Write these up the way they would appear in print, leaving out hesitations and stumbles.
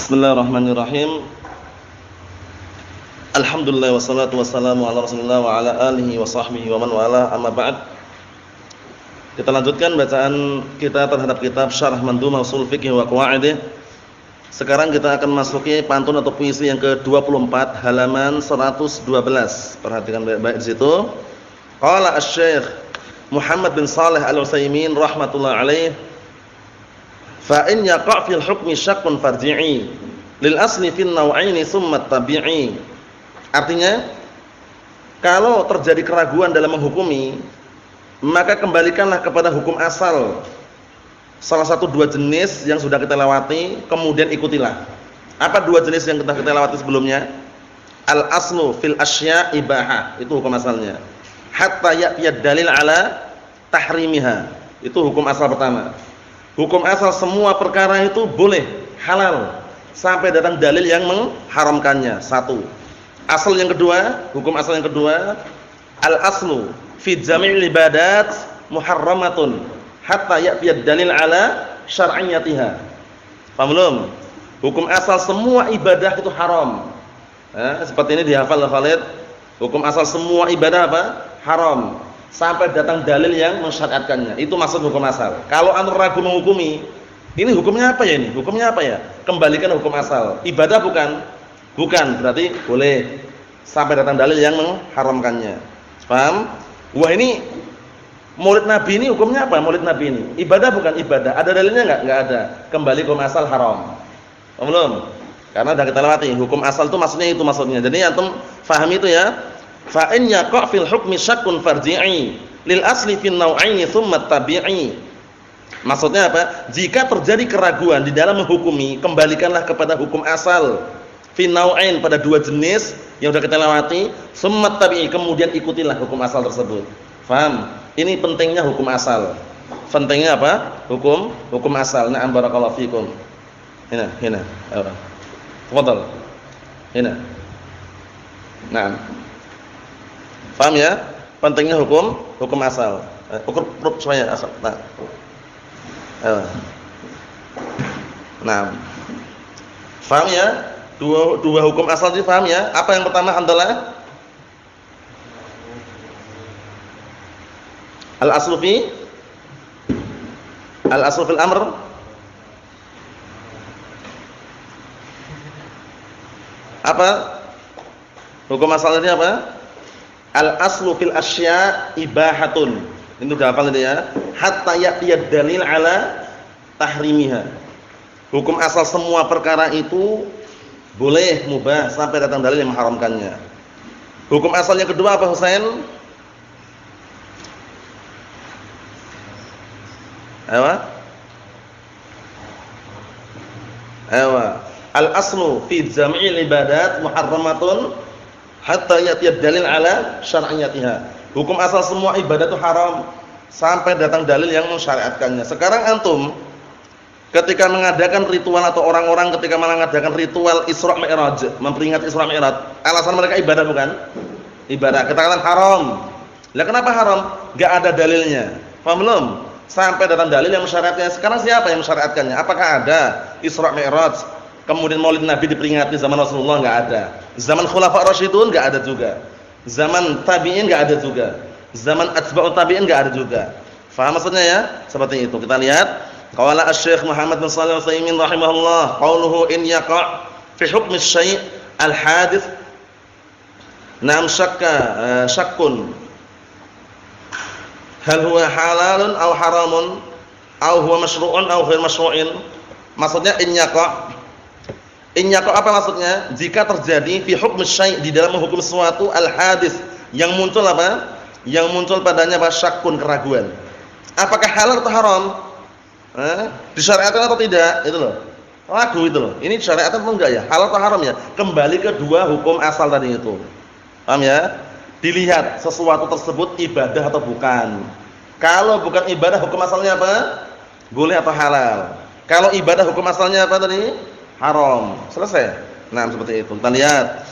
Bismillahirrahmanirrahim. Alhamdulillah wassalatu wassalamu ala Rasulillah wa ala alihi wa sahbihi wa man wala, amma ba'd. Kita lanjutkan bacaan kita terhadap kitab Syarah Mandhumah Ushul Fiqh wa Qawaidih. Sekarang kita akan masuki pantun atau puisi yang ke-24 halaman 112. Perhatikan baik-baik di situ. Qala Asy-Syaikh Muhammad bin Shalih Al-Utsaimin rahimatullah alaih, fa in yaqa' fil hukmi syaqqun farji'i lil asli fil naw'aini tsumma tabi'i. Artinya, kalau terjadi keraguan dalam menghukumi, maka kembalikanlah kepada hukum asal. Salah satu dua jenis yang sudah kita lewati, kemudian ikutilah. Apa dua jenis yang kita lewati sebelumnya? Al aslu fil asya' ibahah, itu hukum asalnya. Hatta ya'tiyad dalil ala tahrimiha, itu hukum asal pertama. Hukum asal semua perkara itu boleh, halal, sampai datang dalil yang mengharamkannya. Satu. Asal yang kedua, hukum asal yang kedua, al-aslu fi jami'il ibadat muharramatun hatta ya'tiyad dalil ala syar'iyyatiha. Paham belum? Hukum asal semua ibadah itu haram. Seperti ini dihafal Khalid. Hukum asal semua ibadah apa? Haram. Sampai datang dalil yang mensyariatkannya. Itu maksud hukum asal. Kalau antum ragu menghukumi, ini hukumnya apa ya ini? Hukumnya apa ya? Kembalikan hukum asal. Ibadah bukan? Bukan, berarti boleh. Sampai datang dalil yang mengharamkannya. Paham? Wah, ini Maulid Nabi ini hukumnya apa? Maulid Nabi ini ibadah bukan ibadah? Ada dalilnya enggak? Enggak ada. Kembali hukum asal haram. Paham belum? Karena sudah kita lewati. Hukum asal itu maksudnya. Jadi antum pahami itu ya. Fa in yaqa' fil hukmi syaqqun farji'i lil asli fil naw'aini tsumma tabi'i. Maksudnya apa? Jika terjadi keraguan di dalam menghukumi, kembalikanlah kepada hukum asal fil naw'ain, pada dua jenis yang sudah kita lewati, tsumma tabi'i, kemudian ikutilah hukum asal tersebut. Faham? Ini pentingnya hukum asal. Pentingnya apa? Hukum asal. Na'am barakallahu fikum. Hina. Tafadhal. Hina. Naam. Paham ya? Pentingnya hukum asal. Ukur supaya asal. Nah. Paham ya? Dua hukum asal ini paham ya? Apa yang pertama adalah al-aslu fil amr. Apa? Hukum asal ini apa? Al-aslu fil asya' ibahatun. Itu udah hafal itu ya. Hatta ya'tiyad dalil ala tahrimiha. Hukum asal semua perkara itu boleh, mubah, sampai datang dalil yang mengharamkannya. Hukum asal yang kedua apa, Husain? Ayo. Al-aslu fi jami'il ibadat muharramatun hatta ya'tiyad dalil ala syar'iyyatiha. Hukum asal semua ibadah itu haram sampai datang dalil yang mensyariatkannya. Sekarang antum ketika mengadakan ritual, atau orang-orang ketika mengadakan ritual Isra Mi'raj, memperingati Isra Mi'raj, alasan mereka ibadah bukan? Ibadah. Kita katakan haram. Lah kenapa haram? Enggak ada dalilnya. Paham belum? Sampai datang dalil yang mensyariatkannya. Sekarang siapa yang mensyariatkannya? Apakah ada Isra Mi'raj? Kemudian Maulid Nabi diperingati zaman Rasulullah? Enggak ada. Zaman Khulafa Rasyidun enggak ada juga. Zaman tabi'in enggak ada juga. Zaman atba'ut tabi'in enggak ada juga. Faham maksudnya ya? Seperti itu. Kita lihat qala Asy-Syaikh Muhammad bin Shalih Al-Utsaimin rahimahullah, qauluhu in yaqa' fi hukmi asy-syai' al-hadits nam syakkun hal huwa halalun aw haramun aw huwa masyru'un aw ghair masyru'in. Maksudnya in yaqa' apa maksudnya? Jika terjadi fi hukmi syai', di dalam menghukum sesuatu, al-hadis, yang muncul apa? Yang muncul padanya apa? Syakkun, keraguan. Apakah halal atau haram? Disyariatkan atau tidak? Itu loh. Ragu itu loh. Ini disyariatkan atau enggak ya? Halal atau haram ya? Kembali ke dua hukum asal tadi itu. Paham ya? Dilihat sesuatu tersebut ibadah atau bukan. Kalau bukan ibadah, hukum asalnya apa? Boleh atau halal. Kalau ibadah, hukum asalnya apa tadi? Haram. Selesai. Nah, seperti itu. Kita lihat.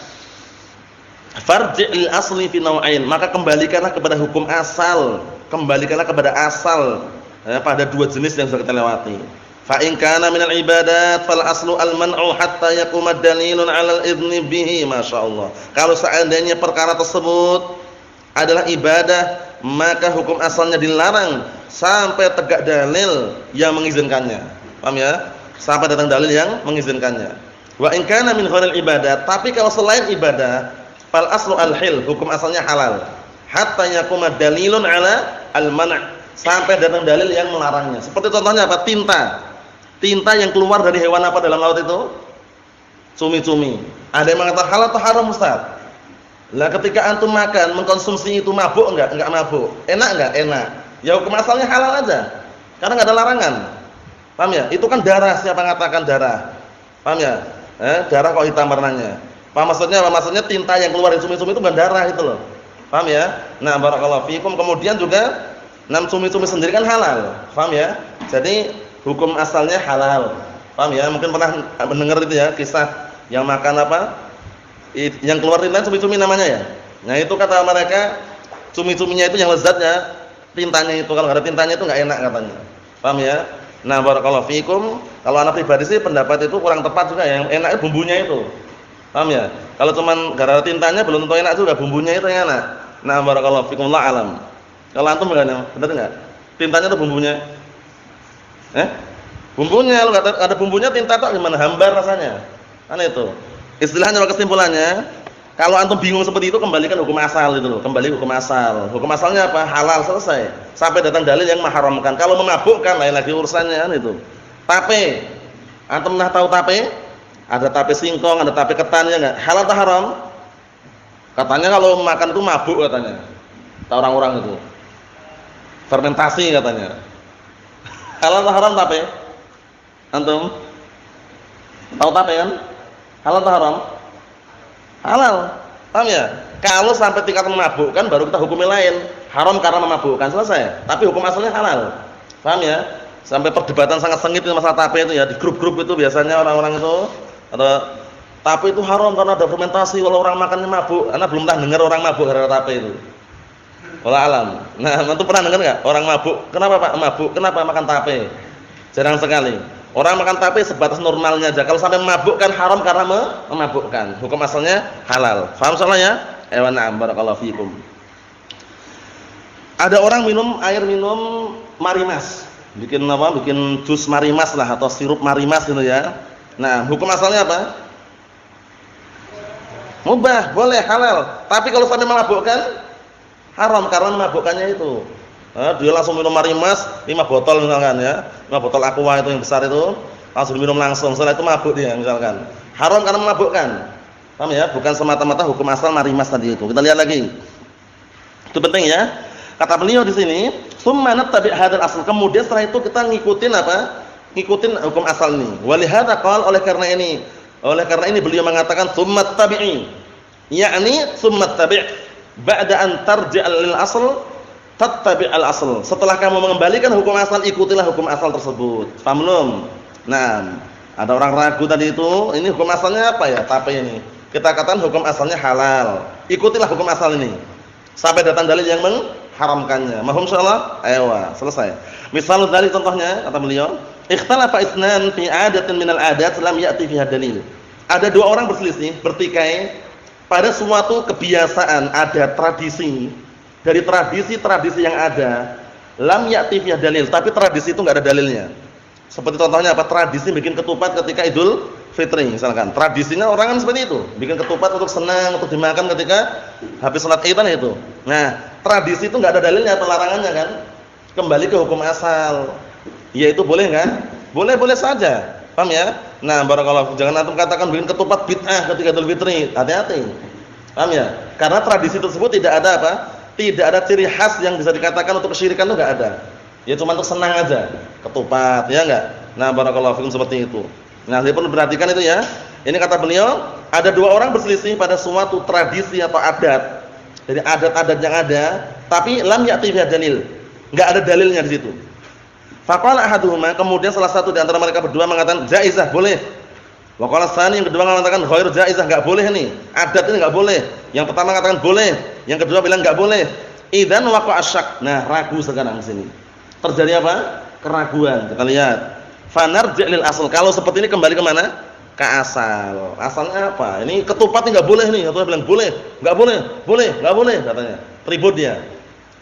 Farji'il asli fi naw'ain. Maka kembalikanlah kepada hukum asal. Kembalikanlah kepada asal pada dua jenis yang sudah kita lewati. Fa in kana minal ibadat fal aslu al man'u hatta yaquma dalilun 'alal idzni bihi, masyaallah. Kalau seandainya perkara tersebut adalah ibadah, maka hukum asalnya dilarang sampai tegak dalil yang mengizinkannya. Paham ya? Sampai datang dalil yang mengizinkannya. Wa in kana min ghairil ibadat, tapi kalau selain ibadah, fal aslu al hil, hukum asalnya halal. Hatta yaquma dalilun 'ala al man', sampai datang dalil yang melarangnya. Seperti contohnya apa? Tinta yang keluar dari hewan apa dalam laut itu? Cumi-cumi. Ada yang mengatakan halal atau haram, Ustaz? Lah ketika antum makan, mengkonsumsi itu mabuk enggak? Enggak mabuk. Enak enggak? Enak. Ya hukum asalnya halal aja. Karena enggak ada larangan. Paham ya? Itu kan darah, siapa mengatakan darah? Paham ya? Darah kok hitam warnanya. Paham maksudnya apa? Maksudnya tinta yang keluar dari cumi-cumi itu bukan darah itu loh. Paham ya? Nah, barakallahu fikum. Kemudian juga cumi-cumi sendiri kan halal. Paham ya? Jadi hukum asalnya halal. Paham ya? Mungkin pernah mendengar itu ya, kisah yang makan apa? Yang keluar tinta cumi-cumi namanya ya. Nah, itu kata mereka cumi-cuminya itu yang lezatnya tintanya itu. Kalau enggak ada tintanya itu enggak enak katanya. Paham ya? Nah, barakallahu fikum. Kalau anak pribadi sih pendapat itu kurang tepat juga, yang enak bumbunya itu. Paham ya? Kalau cuman gara-gara tintanya belum tentu enak juga, bumbunya itu yang enak. Nah, barakallahu fikum, Allah alam. Kalau antum benar enggak? Tintanya itu bumbunya. Bumbunya, kalau enggak ada bumbunya tinta kok gimana? Hambar rasanya. Kan itu. Istilahnya atau kesimpulannya, kalau antum bingung seperti itu, kembalikan hukum asal itu loh. Kembali hukum asal. Hukum asalnya apa? Halal, selesai. Sampai datang dalil yang mengharamkan. Kalau memabukkan lain lagi urusannya kan itu. Tape. Antum pernah tahu tape? Ada tape singkong, ada tape ketan ya enggak? Halal atau haram? Katanya kalau makan itu mabuk katanya. Kata orang-orang itu. Fermentasi katanya. Halal atau haram tape? Antum tahu tape kan? Halal atau haram? Halal. Paham ya? Kalau sampai tingkat memabukkan baru kita hukumi lain. Haram karena memabukkan, selesai. Tapi hukum asalnya halal. Paham ya? Sampai perdebatan sangat sengit itu masalah tape itu ya. Di grup-grup itu biasanya orang-orang itu ada tape itu haram karena ada fermentasi, kalau orang makannya mabuk. Karena belum pernah dengar orang mabuk gara-gara tape itu. Wallahu alam. Nah, antum pernah dengar enggak orang mabuk? Kenapa Pak mabuk? Kenapa makan tape? Jarang sekali. Orang makan tape sebatas normalnya aja. Kalau sampai memabukkan haram karena memabukkan. Hukum asalnya halal. Paham soalnya? Na'am, barakallahu fikum. Ada orang minum air minum marimas. Bikin apa? Bikin jus marimas lah atau sirup marimas gitu ya. Nah, hukum asalnya apa? Mubah, boleh, halal. Tapi kalau sampai memabukkan haram karena memabukkannya itu. Dia langsung minum marimas 5 botol misalkan ya. 5 botol aqua itu yang besar itu, langsung diminum langsung. Setelah itu mabuk dia misalkan. Haram karena memabukkan. Paham ya? Bukan semata-mata hukum asal marimas tadi itu. Kita lihat lagi. Itu penting ya. Kata beliau di sini, "Tsumma nattabi' hadzal asl." Kemudian setelah itu kita ngikutin apa? Ngikutin hukum asal ini. Walihada qala, oleh karena ini beliau mengatakan tsumma tabi'i. Yakni tsumma tabi' ba'da an tarji'al lil asl tattabi' al asl. Setelah kamu mengembalikan hukum asal, ikutilah hukum asal tersebut. Paham belum? Nah, ada orang ragu tadi itu, ini hukum asalnya apa ya? Tape ini. Kita katakan hukum asalnya halal. Ikutilah hukum asal ini sampai datang dalil yang mengharamkannya. Mahum insyaallah? Ayo, selesai. Misal dari contohnya kata beliau, ikhtalafa itsnan fi 'adatin minal 'adat lam ya'ti fiha dalil. Ada dua orang berselisih, bertikai pada suatu kebiasaan, ada tradisi. Dari tradisi-tradisi yang ada, lam ya'ti fiha dalil, tapi tradisi itu enggak ada dalilnya. Seperti contohnya apa? Tradisi bikin ketupat ketika Idul Fitri misalkan. Tradisinya orang kan seperti itu, bikin ketupat untuk senang, untuk dimakan ketika habis salat Id itu. Nah, tradisi itu enggak ada dalilnya atau larangannya kan? Kembali ke hukum asal. Yaitu boleh enggak? Boleh-boleh saja. Paham ya? Nah, barakallahu, jangan antum katakan bikin ketupat bid'ah ketika Idul Fitri. Hati-hati. Paham ya? Karena tradisi tersebut tidak ada apa? Tidak ada ciri khas yang bisa dikatakan untuk kesyirikan, itu enggak ada. Ya cuma untuk senang aja, ketupat, ya enggak? Nah, barakallahu fikum, seperti itu. Nah, saya perlu perhatikan itu ya. Ini kata beliau, ada dua orang berselisih pada suatu tradisi atau adat. Jadi adat-adat yang ada, tapi lam ya'ti biha dalil. Enggak ada dalilnya di situ. Faqala ahaduhuma, kemudian salah satu di antara mereka berdua mengatakan jaizah, boleh. Wa qala tsani, yang kedua mengatakan ghairu jaizah, enggak boleh ini. Adat ini enggak boleh. Yang pertama mengatakan boleh, yang kedua bilang enggak boleh. Idzan waqa'a syak. Nah, ragu sekarang di sini. Terjadi apa? Keraguan. Kita lihat. Fanarji' lil asl. Kalau seperti ini kembali ke mana? Ke asal. Asalnya apa? Ini ketupat ini enggak boleh nih. Satu bilang boleh, enggak boleh, boleh, enggak boleh katanya. Ribut dia.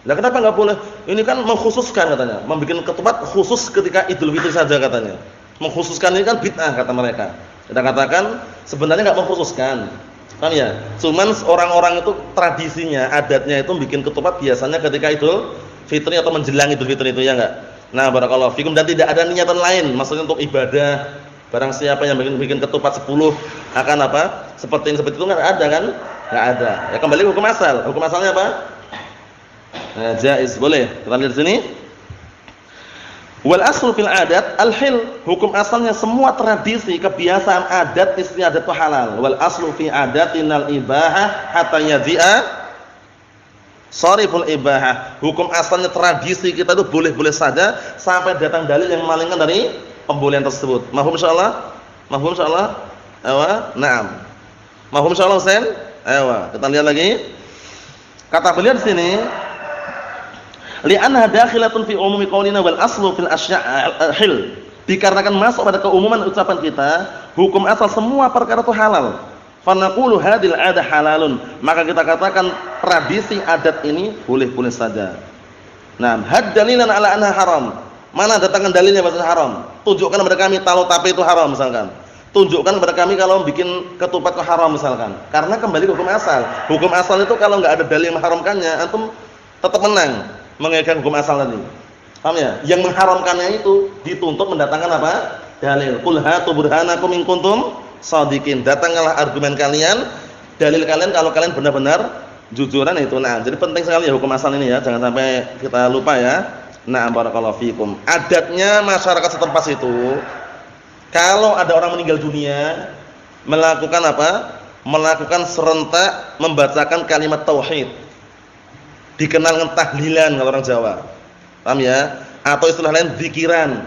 Lah kenapa enggak boleh? Ini kan mengkhususkan katanya. Membikin ketupat khusus ketika Idul Fitri saja katanya. Mengkhususkan ini kan bid'ah kata mereka. Kita katakan sebenarnya enggak mengkhususkan. Paham ya? Cuman orang-orang itu tradisinya, adatnya itu bikin ketupat biasanya ketika Idul Fitri atau menjelang Idul Fitri itu ya enggak? Nah, barakallahu fikum, dan tidak ada niatan lain, maksudnya untuk ibadah. Barang siapa yang bikin ketupat 10 akan apa? Seperti itu enggak ada kan? Enggak ada. Ya kembali ke hukum asal. Hukum asalnya apa? Nah, jaiz, boleh. Kita lihat di sini. Wal aslu fil adat al-hil. Hukum asalnya semua tradisi, kebiasaan adat istiadat itu halal. Wal aslu fi adatinal ibahah hatta yadzi'a shariful ibahah. Hukum asalnya tradisi kita itu boleh-boleh saja sampai datang dalil yang memalingkan dari pembolehan tersebut. Mahum insyaallah? Mahum insyaallah? Awa, na'am. Mahum insyaallah Husain? Ayo, kita lihat lagi. Kata beliau di sini, li'annaha dakhilatun fi umumi qaulina wal aslu fil asya' hil. Dikarenakan masuk pada keumuman ucapan kita, hukum asal semua perkara itu halal. Fa naqulu hadhil 'adah halalun. Maka kita katakan tradisi adat ini boleh-boleh saja. Nah, had dalilan ala anha haram. Mana datangkan dalilnya bahwa haram? Tunjukkan kepada kami kalau tape itu haram misalkan. Tunjukkan kepada kami kalau bikin ketupat itu haram misalkan. Karena kembali ke hukum asal. Hukum asal itu kalau enggak ada dalil yang mengharamkannya, antum tetap menang mengekang hukum asal tadi. Paham ya? Yang mengharamkannya itu dituntut mendatangkan apa? Dalil. Qul hatu burhanakum in kuntum shadiqin. Datangkanlah argumen kalian, dalil kalian kalau kalian benar-benar jujuran itu. Nah, jadi penting sekali ya hukum asal ini ya. Jangan sampai kita lupa ya. Nah, barakallahu fikum. Adatnya masyarakat setempat itu kalau ada orang meninggal dunia melakukan apa? Melakukan serentak membacakan kalimat tauhid. Dikenal dengan tahlilan kalau orang Jawa. Paham ya? Atau istilah lain zikiran.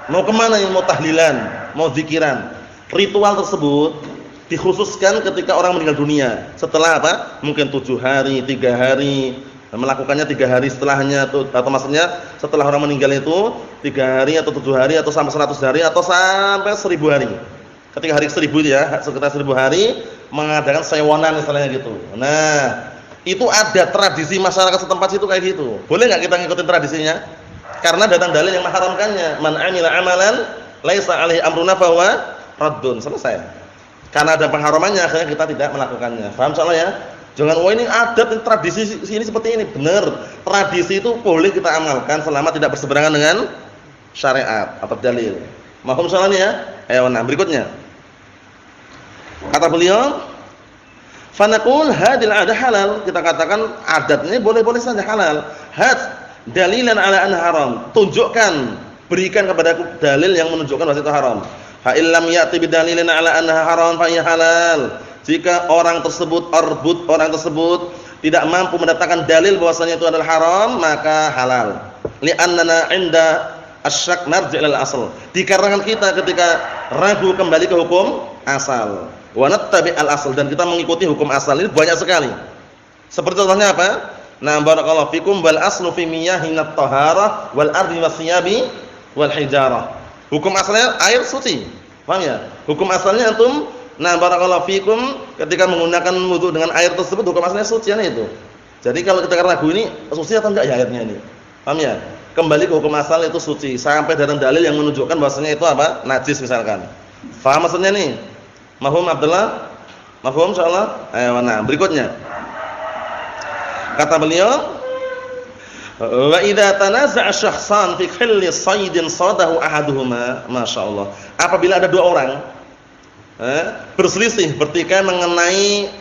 Mau kemana ini? Mau tahlilan, mau zikiran. Ritual tersebut dikhususkan ketika orang meninggal dunia. Setelah apa? Mungkin 7 hari, 3 hari. Melakukannya 3 hari setelahnya atau maksudnya setelah orang meninggal itu 3 hari atau 7 hari atau sampai 100 hari atau sampai 1000 hari. Ketika hari 1000 itu ya, sekitar 1000 hari mengadakan sewonan istilahnya gitu. Nah, itu ada tradisi masyarakat setempat situ kayak gitu. Boleh enggak kita ngikutin tradisinya? Karena datang dalil yang mengharamkannya. Man 'amila amalan laisa 'alaihi amruna fahuwa raddun. Selesai. Karena ada pengharamannya akhirnya kita tidak melakukannya. Paham soalnya ya? Jangan ini adat, ini tradisi sini seperti ini. Benar. Tradisi itu boleh kita amalkan selama tidak berseberangan dengan syariat atau dalil. Mahum soalnya ya? Ayo nah berikutnya. Kata beliau, fa naqul hadil 'adah halal. Kita katakan adatnya boleh-boleh saja halal. Had dalilan ala anha haram. Tunjukkan, berikan kepadaku dalil yang menunjukkan bahwa itu haram. Fa illam ya'ti bidalilin ala anha haram fa hiya halal. Jika orang tersebut tidak mampu mendatangkan dalil bahwasanya itu adalah haram, maka halal. Li'annana 'inda asyak narji' lil asl. Dikarenakan kita ketika ragu kembali ke hukum asal. Wa nattabi' al asl, dan kita mengikuti hukum asal ini banyak sekali. Seperti contohnya apa? Nah, barakallahu fikum wal aslu fi miyahinat taharah wal ardi wasiyabi wal hijarah. Hukum asalnya air suci. Paham ya? Hukum asalnya antum, nah barakallahu fikum, ketika menggunakan wudu dengan air tersebut hukum asalnya suci itu. Jadi kalau kita ragu ini suci atau enggak ya airnya ini. Paham ya? Kembali ke hukum asal itu suci sampai datang dalil yang menunjukkan bahwasanya itu apa? Najis misalkan. Paham maksudnya nih? Mahum Abdullah? Mahum insyaallah? Ayo nah, berikutnya. Kata beliau, wa idza tanaza'a syakhsan fi khilli saydin sadahu ahaduhuma, masyaallah. Apabila ada dua orang berselisih, bertikai mengenai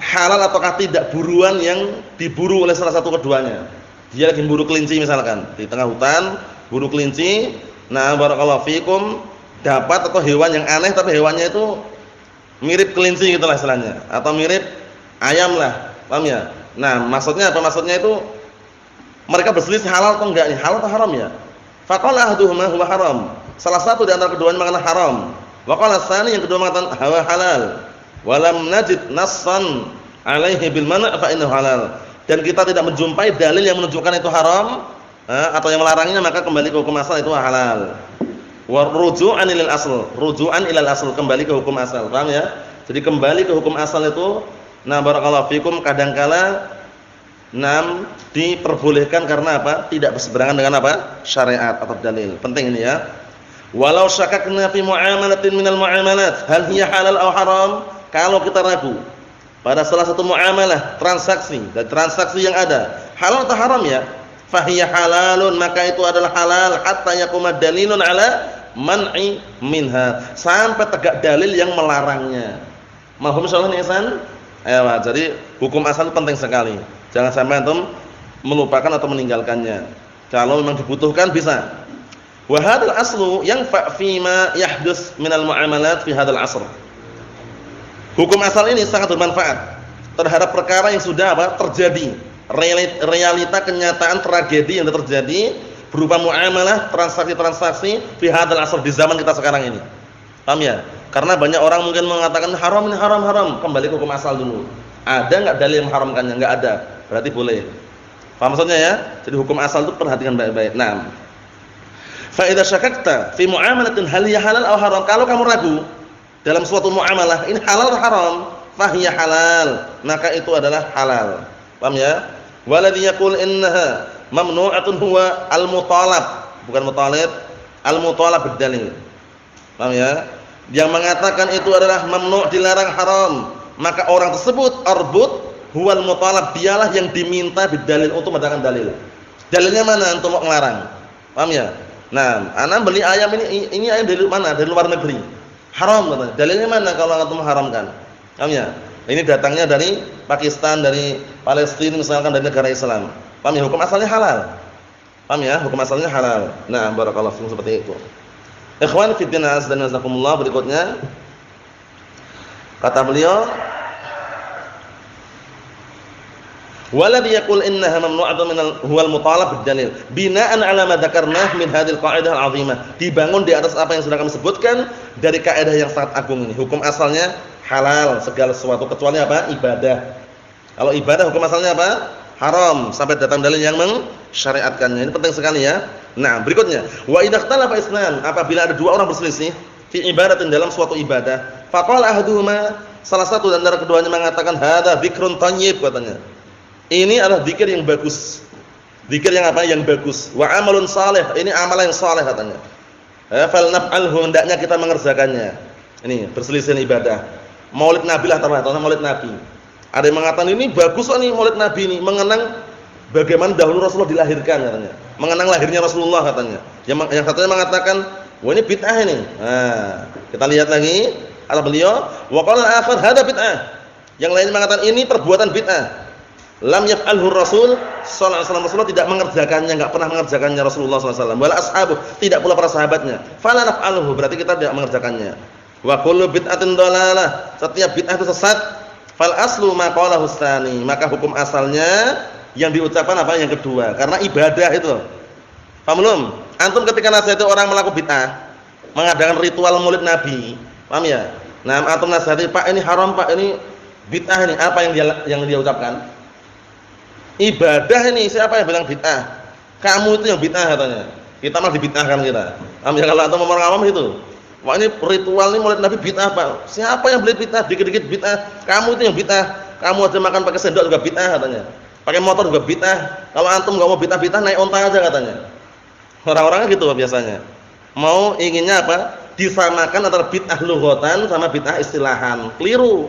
halal ataukah tidak buruan yang diburu oleh salah satu keduanya. Dia lagi buru kelinci misalkan, di tengah hutan buru kelinci. Nah, barakallahu fikum, dapat atau hewan yang aneh tapi hewannya itu mirip kelinci gitulah istilahnya, atau mirip ayam lah. Paham ya? Nah, maksudnya apa? Maksudnya itu mereka berselisih halal atau enggak nih? Halal atau haram ya? Faqala ahaduhuma huwa haram. Salah satu di antara keduanya mengatakan haram. Wa qala tsani, yang kedua mengatakan huwa halal. Wa lam najid nassan alaihi bil man' fa innahu halal. Dan kita tidak menjumpai dalil yang menunjukkan itu haram atau yang melarangnya, maka kembali ke hukum asal itu halal. Wa ruju'an ilal asl. Ruju'an ilal asl, kembali ke hukum asal. Paham ya? Jadi kembali ke hukum asal itu, nah barakallahu fikum, kadangkala diperbolehkan karena apa? Tidak berseberangan dengan apa? Syariat atau dalil. Penting ini ya. Walau syakakna fi muamalatin minal muamalat, hal hiya halal aw haram? Kalau kita ragu pada salah satu muamalah, transaksi, dan transaksi yang ada, halal atau haram ya? Fahiya halalun, maka itu adalah halal hatta yaquma dalilun ala man'i minha, sampai tegak dalil yang melarangnya. Mahum insyaallah nih Ihsan? Ayo, jadi hukum asal penting sekali. Jangan sampai antum melupakan atau meninggalkannya. Kalau memang dibutuhkan bisa. Wa hadzal aslu yanfa' fi ma yahdus minal muamalat fi hadzal asr. Hukum asal ini sangat bermanfaat terhadap perkara yang sudah apa? Terjadi. Realita, kenyataan, tragedi yang terjadi berupa muamalah, transaksi-transaksi fi hadzal asr, di zaman kita sekarang ini. Paham ya? Karena banyak orang mungkin mengatakan haram ini haram. Kembali ke hukum asal dulu. Ada enggak dalil yang mengharamkannya? Enggak ada. Berarti boleh. Paham maksudnya ya? Jadi hukum asal itu perhatikan baik-baik. Nah, fa idza syakakta fi muamalatin hal hiya halal aw haram, kalau kamu ragu dalam suatu muamalah ini halal atau haram, fa hiya halal, maka itu adalah halal. Paham ya? Waladhi yaqul innaha mamnu'atun huwa al-mutalab, bukan mutalib, al-mutalab bid-dalil. Paham ya? Yang mengatakan itu adalah mamnu', dilarang, haram, maka orang tersebut arbut huwal mutalab, dialah yang diminta bid-dalil, untuk mendatangkan dalil. Dalilnya mana untuk mau ngelarang? Paham ya? Nah, ana beli ayam ini ayam dari mana? Dari luar negeri. Haram katanya. Dalilnya mana kalau antum mengharamkan? Paham ya? Ini datangnya dari Pakistan, dari Palestina misalkan, dari negara Islam. Paham ya? Hukum asalnya halal. Paham ya? Hukum asalnya halal. Nah, barakallahu fikum, seperti itu. Ikhwan fi din azza wa jazakumullah, berikutnya kata beliau, waladhi yaqul innaha mamnu'atun minal huwal mutalab bid-dalil bina'an 'ala ma dzakarnah min hadhil qa'idah al-'azimah, dibangun di atas apa yang sudah kami sebutkan dari kaidah yang sangat agung ini. Hukum asalnya halal segala sesuatu kecuali apa? Ibadah. Kalau ibadah hukum asalnya apa? Haram sampai datang dalil yang mensyariatkannya. Ini penting sekali ya. Nah, berikutnya, wa idza ikhtalafa isnan, apabila ada dua orang berselisih fi ibadatin, dalam suatu ibadah, faqala ahaduhuma, salah satu dan antara keduanya mengatakan hadza dzikrun thayyib, katanya. Ini adalah zikir yang bagus. Zikir yang apa? Yang bagus. Wa amalun salih, ini amalan yang saleh, katanya. Fal naf'alhu, hendaknya kita mengerjakannya. Ini berselisih ibadah. Maulid Nabi lah, tahu Maulid Nabi. Ada yang mengatakan ini bagus kok nih Maulid Nabi ini, mengenang bagaimana dahulu Rasulullah dilahirkan, katanya. Mengenang lahirnya Rasulullah, katanya. Yang satunya mengatakan, wah ini bid'ah ini. Nah, kita lihat lagi kata beliau, wa qala al-akhar hada bid'ah. Yang lain mengatakan ini perbuatan bid'ah. Lam yaf'alhu Rasul sallallahu alaihi wasallam, Rasulullah tidak mengerjakannya, enggak pernah mengerjakannya Rasulullah sallallahu alaihi wasallam. Wala ashabu, tidak pula para sahabatnya. Fala naf'alhu, berarti kita tidak mengerjakannya. Wa kullu bid'atin dhalalah, setiap bid'ah itu sesat. Fal aslu ma qalahu tsani, maka hukum asalnya yang diucapkan apa? Yang kedua, karena ibadah itu. Paham belum? Antum ketika nasihati orang melakukan bid'ah, mengadakan ritual Maulid Nabi, paham ya? Nah, antum nasihati, Pak ini haram, Pak ini bid'ah ini, apa yang dia ucapkan? Ibadah ini, siapa yang bilang bid'ah? Kamu itu yang bid'ah, katanya. Kita malah dibid'ahkan kita. Paham ya? Kalau antum orang awam itu, wah ini ritual ini Maulid Nabi bid'ah, Pak. Siapa yang beli bid'ah? Dikit-dikit bid'ah. Kamu itu yang bid'ah. Kamu aja makan pakai sendok juga bid'ah, katanya. Pakai motor juga bid'ah. Kalau antum enggak mau bid'ah, naik onta aja, katanya. Orang-orangnya gitu biasanya. Mau inginnya apa? Disamakan antara bid'ah lughatan sama bid'ah istilahan. Keliru.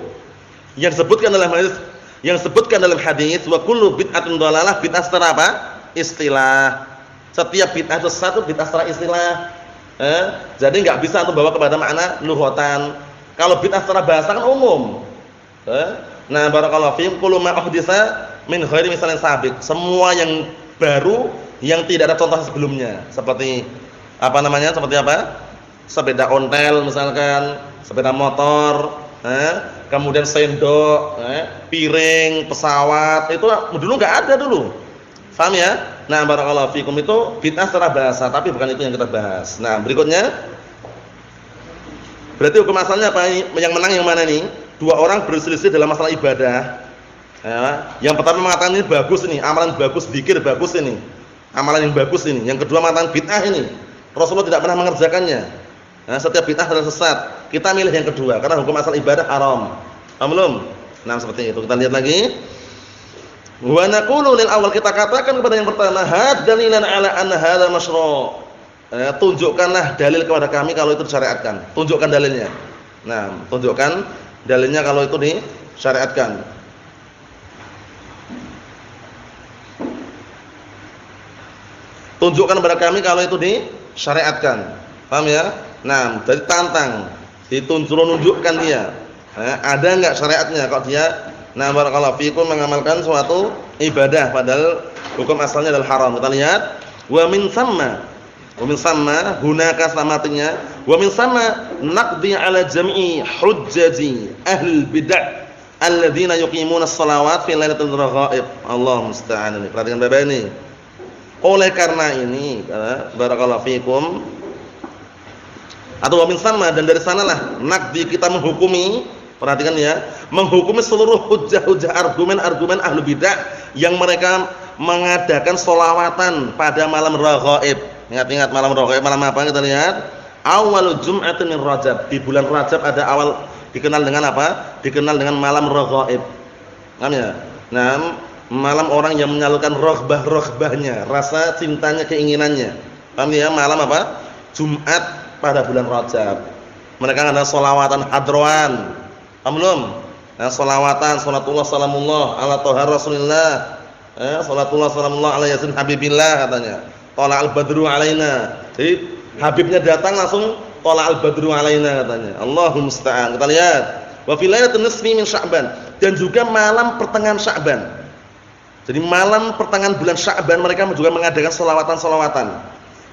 Yang disebutkan dalam hadis wa kullu bid'atin dhalalah, bid'ah secara apa? Istilah. Setiap bid'ah itu satu bid'ah secara istilah. Jadi enggak bisa antum bawa kepada makna lughatan. Kalau bid'ah secara bahasa kan umum. Nah, barakallahu fiikum, kullu ma uhditsa min ghairi misalin sabiq. Semua yang baru yang tidak ada contoh sebelumnya, seperti apa namanya? Seperti apa? Sepeda ontel misalkan, sepeda motor, kemudian sendok, piring, pesawat, itu dulu enggak ada dulu. Paham ya? Nah, barakallahu fikum, itu bid'ah secara bahasa, tapi bukan itu yang kita bahas. Nah, berikutnya berarti hukum asalnya apa? Yang menang yang mana nih? Dua orang berselisih dalam masalah ibadah. Yang pertama mengatakan ini bagus ini, amalan bagus, zikir bagus ini. Amalan yang bagus ini. Yang kedua mengatakan bid'ah ini. Rasulullah tidak pernah mengerjakannya. Nah, setiap bid'ah adalah sesat. Kita milih yang kedua karena hukum asal ibadah haram. Paham belum? Nah, seperti itu. Kita lihat lagi. Wa naqulu lil awal, kita katakan kepada yang pertama, had dalilan ala anna hadza masyru'. Tunjukkanlah dalil kepada kami kalau itu disyariatkan. Tunjukkan dalilnya. Nah, tunjukkan dalilnya kalau itu disyariatkan. Tunjukkan kepada kami kalau itu disyariatkan. Paham ya? Nah, jadi tantang, ditunjukkan dia. Ada enggak syariatnya kok dia barakallahu fikum mengamalkan suatu ibadah padahal hukum asalnya adalah haram. Kita lihat, wa min samma hunaka samatinya, wa min samma naqdi ala jami'i hujjaji ahli bid'ah alladzina yuqimuna as-salawat fi lailatul raghaib. Allah musta'an. Perhatikan Bapak ini. Oleh karena ini, barakallahu fikum, atau wa min sama, dan dari sanalah naqdi, kita menghukumi, perhatikan ya, menghukumi seluruh hujjah-hujjah, argumen-argumen ahlu bidah yang mereka mengadakan sholawatan pada malam raghaib. Ingat-ingat malam raghaib, malam apa? Kita lihat awal jum'atin min Rajab. Di bulan Rajab ada awal, dikenal dengan apa? Dikenal dengan malam raghaib. Paham ya? Nah, malam orang yang menyalurkan roghbah-roghbahnya, rasa cintanya, keinginannya. Paham ya? Malam apa? Jumat pada bulan Rajab. Mereka ada sholawatan hadroan. Paham belum? Nah, sholawatan, sholatullah salamullah ala tohar rasulillah. Sholatullah salamullah ala yasin habibillah katanya. Tola al-badru alaina. Jadi habibnya datang langsung tola al-badru alaina katanya. Allahumma musta'an. Kita lihat. Wa fi lailatin nisfi min Sya'ban, dan juga malam pertengahan Sya'ban. Jadi malam pertengahan bulan Sya'ban mereka juga mengadakan sholawatan-sholawatan.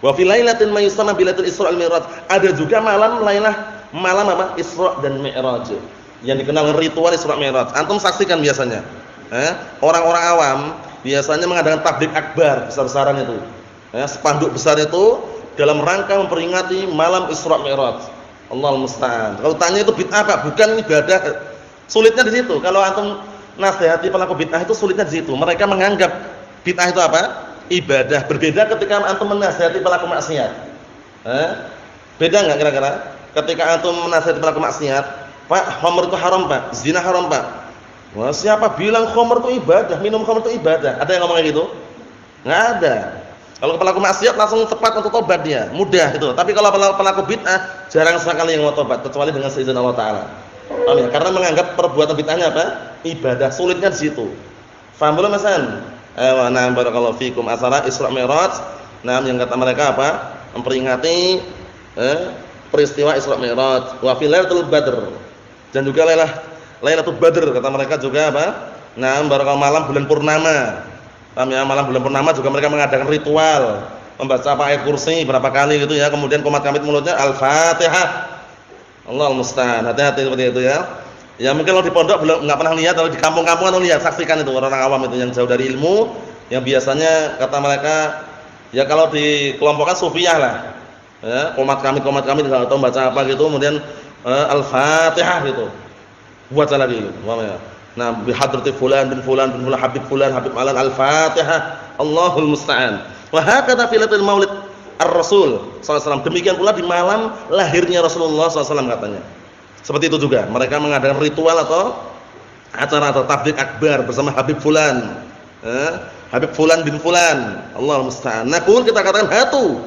Wa fi lailatin ma yusamma bilailatul Isra' wal Mi'raj. Ada juga malam apa? Isra' dan Mi'raj. Yang dikenal ritual Isra' Mi'raj. Antum saksikan biasanya. Orang-orang awam biasanya mengadakan tablik akbar besar-besaran itu. Spanduk besar itu dalam rangka memperingati malam Isra' Mi'raj. Allahul musta'an. Kalau tanya itu bid'ah Pak, bukan ibadah. Sulitnya di situ. Kalau antum nasihati pelaku bid'ah itu sulitnya di situ. Mereka menganggap bid'ah itu apa? Ibadah. Berbeda ketika antum menasihati pelaku maksiat. Beda enggak kira-kira? Ketika antum menasihati pelaku maksiat, Pak, khamr itu haram, Pak. Zina haram, Pak. Wah, siapa bilang khamr itu ibadah? Minum khamr itu ibadah? Ada yang ngomong kayak gitu? Enggak ada. Kalau pelaku maksiat langsung cepat untuk tobat dia, mudah gitu. Tapi kalau pelaku bid'ah jarang sekali yang mau tobat kecuali dengan seizin Allah Taala. Paham ya? Karena menganggap perbuatan bid'ahnya apa? Ibadah. Sulitnya di situ. Faham belum, Mas An? Nah, barakallahu fikum. Asalah Isra' Mi'raj. Nah, yang kata mereka apa? Memperingati peristiwa Isra' Mi'raj. Wa fi lailatul badr. Dan juga Lailatul Badr kata mereka juga apa? Nah, barakallahu malam bulan purnama. Paham ya? Malam bulan purnama juga mereka mengadakan ritual, membaca ayat kursi berapa kali gitu ya. Kemudian qomat kamit mulutnya Al-Fatihah. Allahul musta'an. Hati-hati seperti itu ya. Ya mungkin kalau di pondok belum enggak pernah lihat, kalau di kampung-kampung kan lihat, saksikan itu orang awam itu yang jauh dari ilmu, yang biasanya kata mereka ya kalau dikelompokkan sufiyah lah. Ya, qomat kamit enggak tahu baca apa gitu, kemudian Al-Fatihah gitu. Baca lagi gitu. Paham ya? Nah, bi hadrati fulan bin fulan bin fulan habib alan Al-Fatihah. Allahul musta'an. Wa hakadha fi lailatul maulid ar-rasul sallallahu alaihi wasallam. Demikian pula di malam lahirnya Rasulullah sallallahu alaihi wasallam katanya. Seperti itu juga. Mereka mengadakan ritual atau acara atau tablik akbar bersama habib fulan. Habib fulan bin fulan. Allahul musta'an. Naqul, kita katakan hatu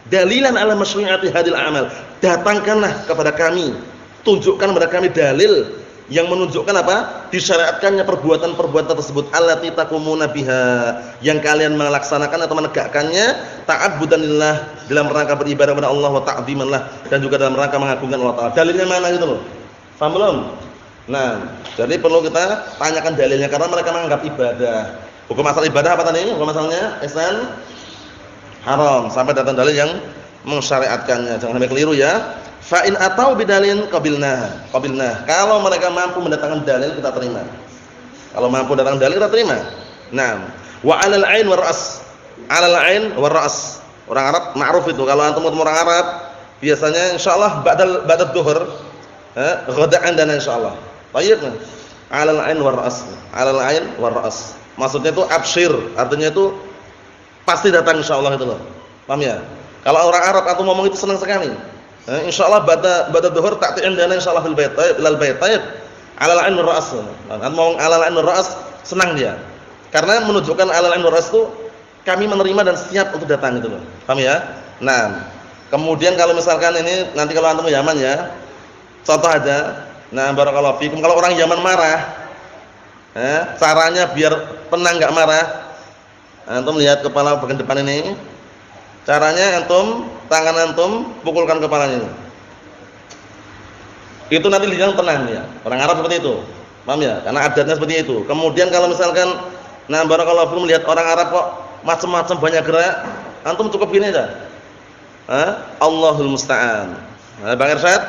dalilan ala masyru'iyati hadil amal. Datangkanlah kepada kami, tunjukkan kepada kami dalil yang menunjukkan apa? Disyariatkannya perbuatan-perbuatan tersebut, allati taqumuna biha, yang kalian melaksanakan atau menegakkannya ta'abbudan lillah, dalam rangka beribadah kepada Allah wa ta'ziman lah, dan juga dalam rangka mengagungkan Allah Taala. Dalilnya mana gitu loh? Paham belum? Nah, jadi perlu kita tanyakan dalilnya karena mereka menganggap ibadah. Hukum asal ibadah apa tadi? Hukum asalnya ihsan haram, sampai datang dalil yang mensyariatkannya. Jangan sampai keliru ya. Fa in atau bidalin qabilna. Kalau mereka mampu mendatangkan dalil, kita terima. Kalau mampu datang dalil, kita terima. Nah, wa 'alal 'ain war ra's. 'Alal 'ain war ra's. Orang Arab ma'ruf itu. Kalau antum ketemu orang Arab, biasanya insyaallah ba'da dhuhr, ghada'an dan insyaallah. Baik. 'Alal 'ain war ra's. 'Alal 'ain war ra's. Maksudnya itu absyir, artinya itu pasti datang insyaallah itu loh. Paham ya? Kalau orang Arab atau ngomong itu senang sekali. Insyaallah ba'da dhuhur ta'ti indana insyaallah fil bait ilal bait. Alal ain ra'as. Ngomong alal ain ra'as senang dia. Karena menunjukkan alal ain ra'as itu kami menerima dan siap untuk datang gitu loh. Paham ya? Nah, kemudian kalau misalkan ini nanti kalau antum Yaman ya. Contoh aja. Nah, barakallahu fikum kalau orang Yaman marah, caranya biar tenang enggak marah. Antum lihat kepala bagian depan ini. Caranya antum, tangan antum pukulkan kepalanya. Itu nanti dia tenang ya. Orang Arab seperti itu. Paham ya? Karena adatnya seperti itu. Kemudian kalau misalkan nah barakallahu fikum lihat orang Arab kok macam-macam banyak gerak, antum cukup gini aja. Allahul musta'an. Bang Irsyad?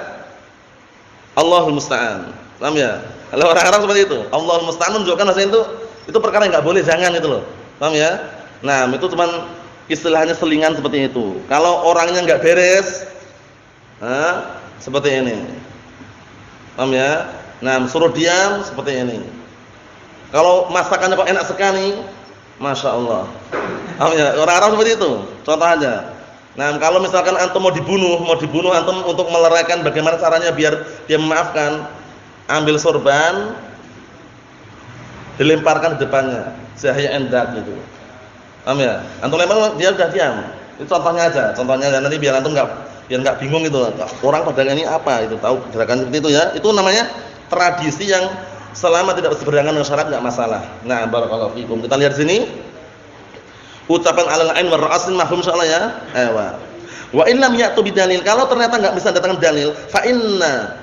Allahul musta'an. Paham ya? Kalau orang Arab seperti itu, Allahul musta'an menunjukkan bahasa itu perkara yang enggak boleh, jangan itu loh. Paham ya? Nah, itu cuman istilahnya selingan seperti itu. Kalau orangnya enggak beres, seperti ini. Paham ya? Nah, suruh diam seperti ini. Kalau masakannya kok enak sekali, Masya Allah. Paham ya? Orang Arab seperti itu. Contoh aja. Nah, kalau misalkan antum mau dibunuh antum untuk meleraikan bagaimana caranya biar dia memaafkan, ambil sorban, dilemparkan di depannya, sahaya endak gitu. Paham ya? Antum lempar dia sudah diam. Itu contohnya aja, nanti biar antum enggak bingung gitu. Orang pada ini apa itu, tahu gerakan seperti itu ya. Itu namanya tradisi yang selama tidak berseberangan dengan syarat enggak masalah. Nah, barakallahu fikum. Kita lihat sini. Ucapan alal ain war ra'sin mahum insyaallah ya. Wa in lam ya'tu bidalil, kalau ternyata enggak bisa datangkan dalil, fa inna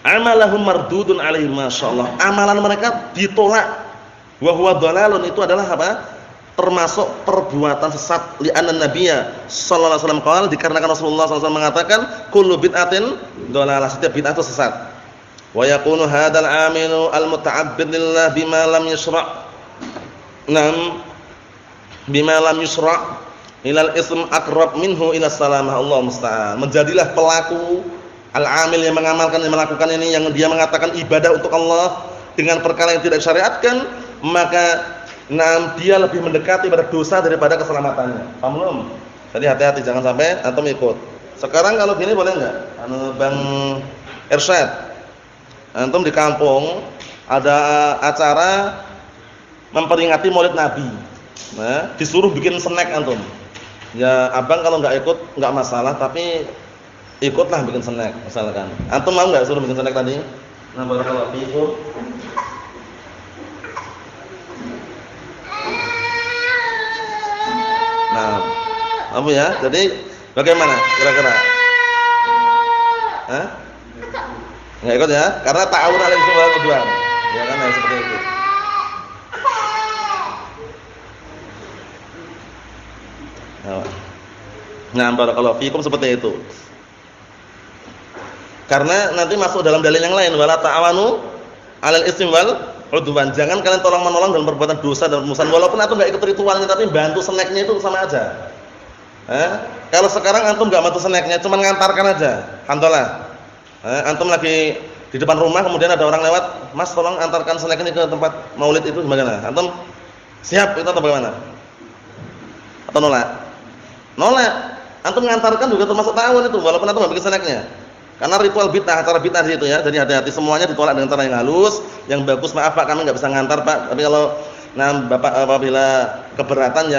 amalahum mardudun alaihim, masyaallah. Amalan mereka ditolak. Wa huwa dhalalun, itu adalah apa? Termasuk perbuatan sesat. Li anna nabiyya sallallahu alaihi wasallam qala, dikarenakan Rasulullah sallallahu alaihi wasallam mengatakan kullu bid'atin dhalalah, setiap bid'ah itu sesat. Wa yakunu hadzal amilu al-muta'abbid lillah bima lam yusra'. Bima lam yusra' ilal ism aqrab minhu ila salamah, Allah musta'an. Menjadilah pelaku al-amil yang mengamalkan, yang melakukan ini, yang dia mengatakan ibadah untuk Allah dengan perkara yang tidak disyariatkan, maka dia lebih mendekati pada dosa daripada keselamatannya. Paham belum? Jadi hati-hati jangan sampai antum ikut. Sekarang kalau gini boleh enggak? Bang Irsyad, antum di kampung ada acara memperingati Maulid Nabi. Nah, disuruh bikin snack antum. Ya, abang kalau enggak ikut enggak masalah, tapi ikutlah bikin snack misalkan. Antum mau enggak suruh bikin snack tadi? Nah, barakallahu fiikum. Nah, apa ya? Jadi bagaimana kira-kira? Enggak ikut ya? Karena ta'awun 'alal ismi wal 'udwan. Ya kan, seperti itu. Nah, barakallahu fiikum, seperti itu. Karena nanti masuk dalam dalil yang lain, wala ta'awanu 'alal ismi wal 'udwan. Jangan kalian tolong-menolong dalam perbuatan dosa dan permusuhan. Walaupun antum enggak ikut ritualnya, tapi bantu snacknya itu sama aja. Kalau sekarang antum enggak bantu snacknya, cuma ngantarkan aja. Alhamdulillah. Antum lagi di depan rumah, kemudian ada orang lewat, "Mas, tolong antarkan snack ini ke tempat maulid itu," gimana? Antum siap itu atau bagaimana? Atau nolak? Nolak. Antum ngantarkan juga termasuk ta'awun itu, walaupun antum enggak bikin snacknya. Karena ritual bid'ah, acara bid'ah di situ ya. Jadi hati-hati, semuanya ditolak dengan cara yang halus, yang bagus. Maaf Pak, kami enggak bisa ngantar Pak. Tapi kalau Bapak apabila keberatan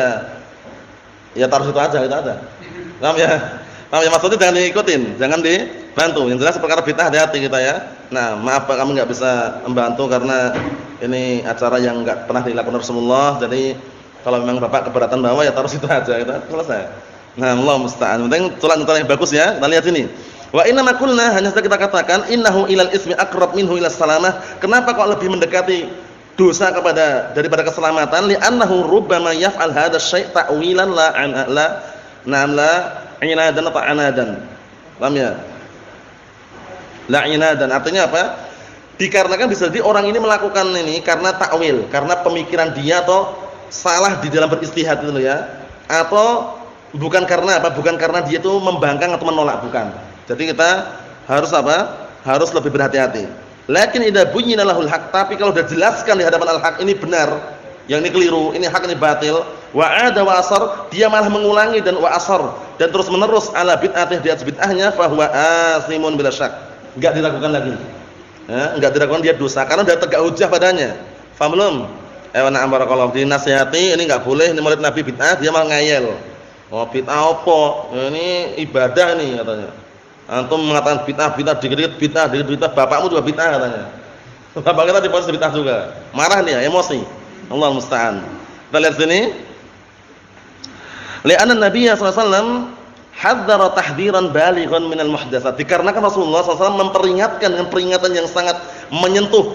ya taruh situ aja, itu aja. Paham ya? Paham ya, maksudnya jangan diikutin, jangan dibantu. Yang jelas perkara bid'ah hati-hati kita ya. Nah, maaf Pak, kami enggak bisa membantu karena ini acara yang enggak pernah dilakukan Rasulullah. Jadi kalau memang Bapak keberatan bawa ya taruh situ aja, itu selesai. Nah, Allah musta'an. Penting tulang-tulang yang bagus ya. Kita lihat sini. Wa inna ma qulna, hanya saja kita katakan innahu ilal ismi aqrab minhu ilas salamah. Kenapa kok lebih mendekati dosa daripada keselamatan? Li annahu rubbama yaf'al hadha syai' ta'wilan la inadan atau anadan. Paham ya? La inadan artinya apa? Dikarenakan bisa jadi orang ini melakukan ini karena takwil, karena pemikiran dia atau salah di dalam beristihad itu ya. Atau bukan karena apa? Bukan karena dia itu membangkang atau menolak, bukan. Jadi kita harus apa? Harus lebih berhati-hati. Lakin idza buyyina lahul haq, tapi kalau sudah jelaskan di hadapan al-haq ini benar, yang ini keliru, ini hak, ini batil, wa ada wa asar, dia malah mengulangi dan wa asar dan terus menerus ala bid'atih di atas bid'ahnya fa huwa asimun bila syak. Enggak diragukan lagi. Ya, enggak diragukan dia dosa karena sudah tegak hujah padanya. Paham belum? Na'am barakallahu, dinasihati ini enggak boleh, ini maulid Nabi bid'ah, dia malah ngayal. Oh, bid'ah apa? Ini ibadah ini katanya. Antum mengatakan bid'ah dikit-dikit bid'ah, bapakmu juga bid'ah katanya. Bapak kita difonis bid'ah juga. Marah dia, emosi. Allah musta'an. Kita lihat sini. Li'anna Nabi sallallahu alaihi wasallam hadzara tahdhiran balighan minal muhdatsat. Dikarenakan Rasulullah SAW memperingatkan dengan peringatan yang sangat menyentuh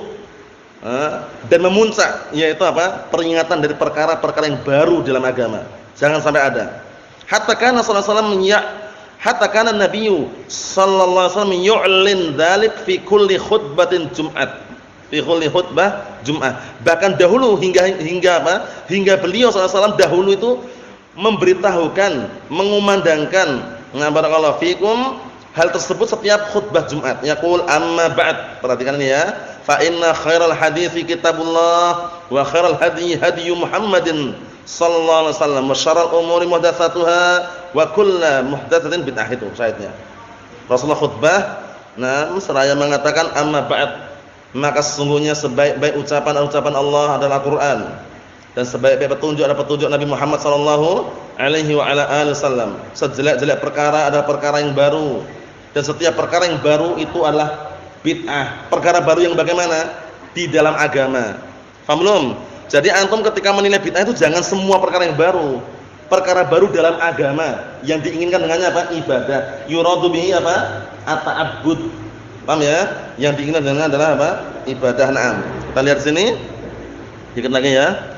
dan memuncak, yaitu apa? Peringatan dari perkara-perkara yang baru dalam agama. Jangan sampai ada. Hatta kana sallallahu alaihi wasallam Nabiyyu sallallahu alaihi wasallam yu'lin dzalik fi kulli khutbatin Jum'at. Fi kulli khutbah Jum'ah. Bahkan dahulu hingga beliau sallallahu alaihi wasallam dahulu itu memberitahukan, mengumandangkan, barakallahu fikum, hal tersebut setiap khutbah Jumat. Yaqul amma ba'd. Perhatikan ini ya. Fa inna khairal hadithi kitabullah wa khairal hadi hadyu Muhammadin sallallahu alaihi wasallam wa syarrul umuri muhdatsatuha wa kullu muhdatsatin bid'ah. Itu syahidnya. Rasulullah khutbah, seraya mengatakan amma ba'd. Maka sesungguhnya sebaik-baik ucapan Allah adalah Al-Qur'an. Dan sebaik-baik petunjuk adalah petunjuk Nabi Muhammad sallallahu alaihi wa ala alihi wasallam. Sejelek-jelek perkara adalah perkara yang baru. Dan setiap perkara yang baru itu adalah bid'ah. Perkara baru yang bagaimana? Di dalam agama. Paham belum? Jadi antum ketika menilai bid'ah itu jangan semua perkara yang baru. Perkara baru dalam agama yang diinginkan dengannya apa? Ibadah. Yuradu bihi apa? At-ta'abbud. Paham ya? Yang diinginkan dengannya adalah apa? Ibadah. Naam. Kita lihat sini. Dikit lagi ya.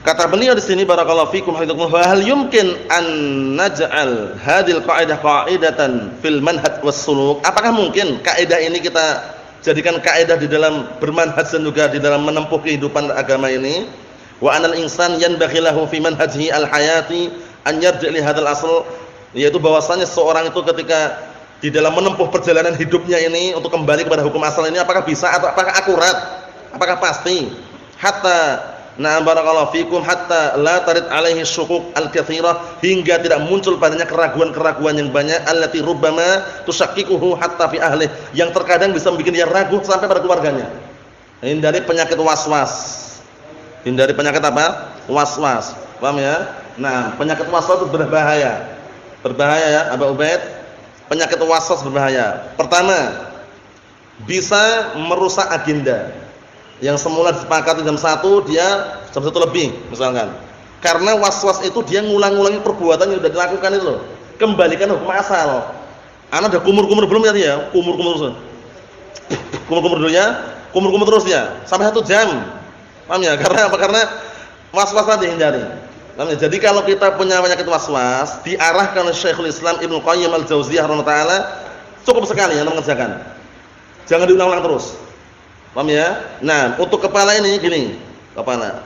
Kata beliau di sini barakallahu fikum hafizakum, wa hal yumkin an naj'al hadhil qa'idah qa'idatan fil manhaj was suluk? Apakah mungkin kaidah ini kita jadikan kaidah di dalam bermanhaj dan juga di dalam menempuh kehidupan agama ini? Wa anal insan yanbaghi lahu fi manhajhi al hayati an yarji' li hadzal asl, yaitu bahwasanya seorang itu ketika di dalam menempuh perjalanan hidupnya ini untuk kembali kepada hukum asal ini apakah bisa atau apakah akurat? Apakah pasti? Hatta barakallahu fikum hatta la tarid alaihi syukuk al-katsirah, hingga tidak muncul padanya keraguan-keraguan yang banyak, allati rubbama tusakkikuhu hatta fi ahli, yang terkadang bisa membuat dia ragu sampai pada keluarganya. Hindari penyakit waswas. Hindari penyakit apa? Waswas. Paham ya? Nah, penyakit waswas itu berbahaya. Berbahaya ya, Abu Ubaid. Penyakit waswas berbahaya. Pertama, bisa merusak agenda. Yang semula disepakati jam 1 dia jam 1 lebih misalkan. Karena waswas itu dia ngulang-ngulangi perbuatan yang sudah dilakukan itu loh. Kembalikan hukum asal. Ana udah kumur-kumur belum tadi ya? Kumur-kumur terus. Kumur-kumur dulu ya. Kumur-kumur terus ya. Sampai 1 jam. Paham ya? Karena apa? Karena waswas tadi hindari. Paham ya? Jadi kalau kita punya penyakit waswas, diarahkan oleh Syekhul Islam Ibnu Qayyim Al-Jauziyah rahimahullah taala, cukup sekali yang mengerjakan. Jangan diulang-ulang terus. Paham ya? Nah, untuk kepala ini gini, kepala.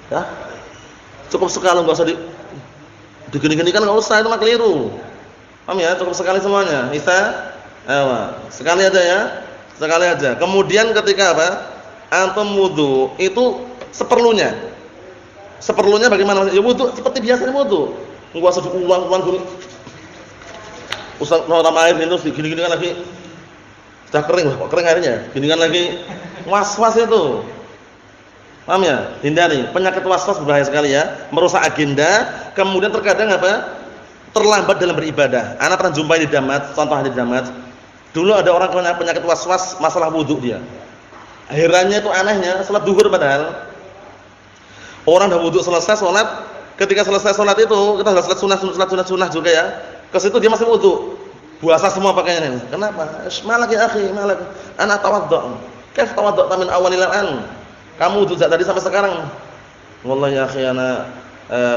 Ya? Cukup sekali, enggak usah digini-gini kan enggak usah, itu mah keliru. Paham ya? Cukup sekali semuanya. Bisa? Sekali aja ya. Sekali aja. Kemudian ketika apa? Antum wudu, itu seperlunya. Seperlunya bagaimana? Ya wudu seperti biasanya wudu. Enggak usah diulang-ulang gini. Usah tambah air terus digini-gini kan lagi. Sudah kering, kok kering airnya. Gini kan lagi was-was itu. Paham ya? Hindari. Penyakit was-was berbahaya sekali ya. Merusak agenda, kemudian terkadang apa? Terlambat dalam beribadah. Anak pernah jumpai di Damat, contohnya di Damat. Dulu ada orang punya penyakit was-was masalah wudu dia. Akhirnya itu anehnya, salat zuhur padahal. Orang dah wudu selesai salat, ketika selesai salat itu, kita sudah salat sunah juga ya. Ke situ dia masih wudu. Puasa semua pakaiannya. Kenapa? Malak ya akhi, malak. Ana tawaddu. Kaif tawaddu min awal ila an? Kamu wudu dari sampai sekarang. Wallahi ya akhi ana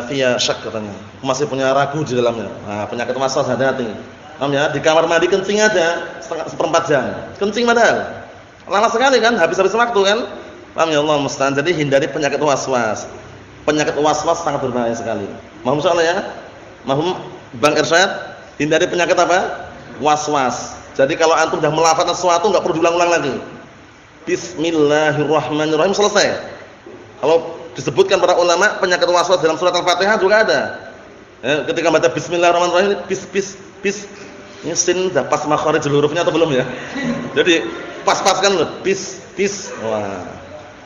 fiya syak katanya. Masih punya ragu di dalamnya. Nah, penyakit waswas hati-hati. Paham ya? Di kamar mandi kencing aja seperempat jam. Kencing padahal. Lama sekali kan, habis-habis waktu kan. Paham ya, Allah musta'an. Jadi hindari penyakit waswas. Penyakit waswas sangat berbahaya sekali. Mohon insyaallah ya. Mohon Bang Irsyad, hindari penyakit apa? Was-was. Jadi kalau antum sudah melafazkan sesuatu enggak perlu diulang-ulang lagi. Bismillahirrahmanirrahim, selesai. Kalau disebutkan para ulama penyakit was-was dalam surat Al-Fatihah juga ada. Ketika baca bismillahirrahmanirrahim, bis. Ini sin udah pas makharijul hurufnya atau belum ya? Jadi pas-paskan loh, bis. Wah.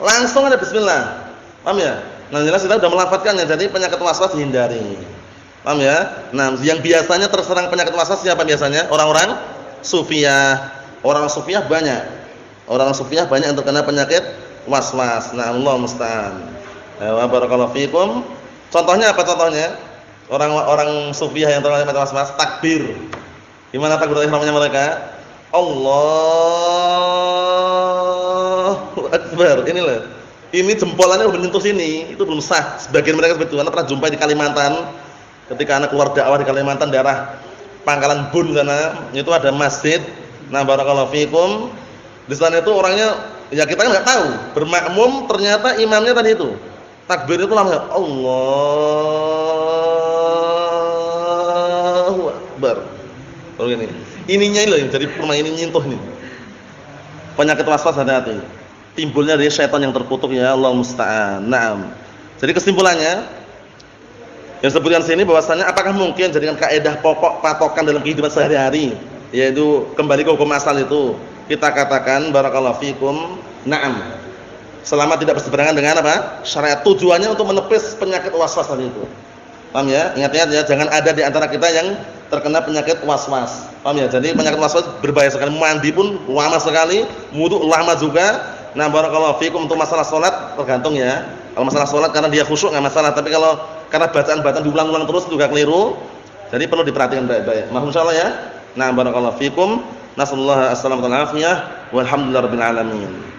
Langsung ada bismillah. Paham ya? Nah, jelas kita sudah melafadzkannya. Jadi penyakit waswas dihindari. Paham ya? Nah, yang biasanya terserang penyakit waswas siapa biasanya? Orang-orang sufiyah. Orang sufiyah banyak. Orang sufiyah banyak yang terkena penyakit waswas. Nah, Allah musta'an. Wa barakallahu fikum. Contohnya apa contohnya? Orang sufiyah yang terkena penyakit waswas, takbir. Gimana takbir ihramnya mereka? Allahu Akbar. Ini loh. Ini jempolannya udah menyentuh sini, itu belum sah. Sebagian mereka seperti itu. Anak pernah jumpa di Kalimantan. Ketika anak keluar dakwah di Kalimantan daerah Pangkalan Bun sana, itu ada masjid. Nah, barakallahu fikum. Di sana itu orangnya ya kita kan enggak tahu. Bermakmum ternyata imamnya tadi itu. Takbir itu langsung Allahu Akbar. Kalau gini. Ininya ini loh jadi permain ini nyentuh nih. Penyakit waswas hati-hati. Timbulnya dari syaitan yang terkutuk ya Allah musta'an. Naam. Jadi kesimpulannya yang sebutkan sini bahwasanya apakah mungkin jadikan kaidah pokok patokan dalam kehidupan sehari-hari yaitu kembali ke hukum asal itu. Kita katakan barakallahu fikum, na'am. Selama tidak berseberangan dengan apa? Syariat, tujuannya untuk menepis penyakit waswas tadi itu. Paham ya? Ingat-ingat ya, jangan ada di antara kita yang terkena penyakit waswas. Paham ya? Jadi penyakit waswas berbahaya sekali. Mandi pun lama sekali, wudu lama juga. Nah, barakallahu fikum untuk masalah salat tergantung ya. Kalau masalah salat karena dia khusyuk enggak masalah, tapi kalau karena bacaan-bacaan diulang-ulang terus juga keliru. Jadi perlu diperhatikan baik-baik. Mohon insyaallah ya. Nah, barakallahu fikum. Nasallahu alaihi wasallam walhamdulillahirabbil alamin.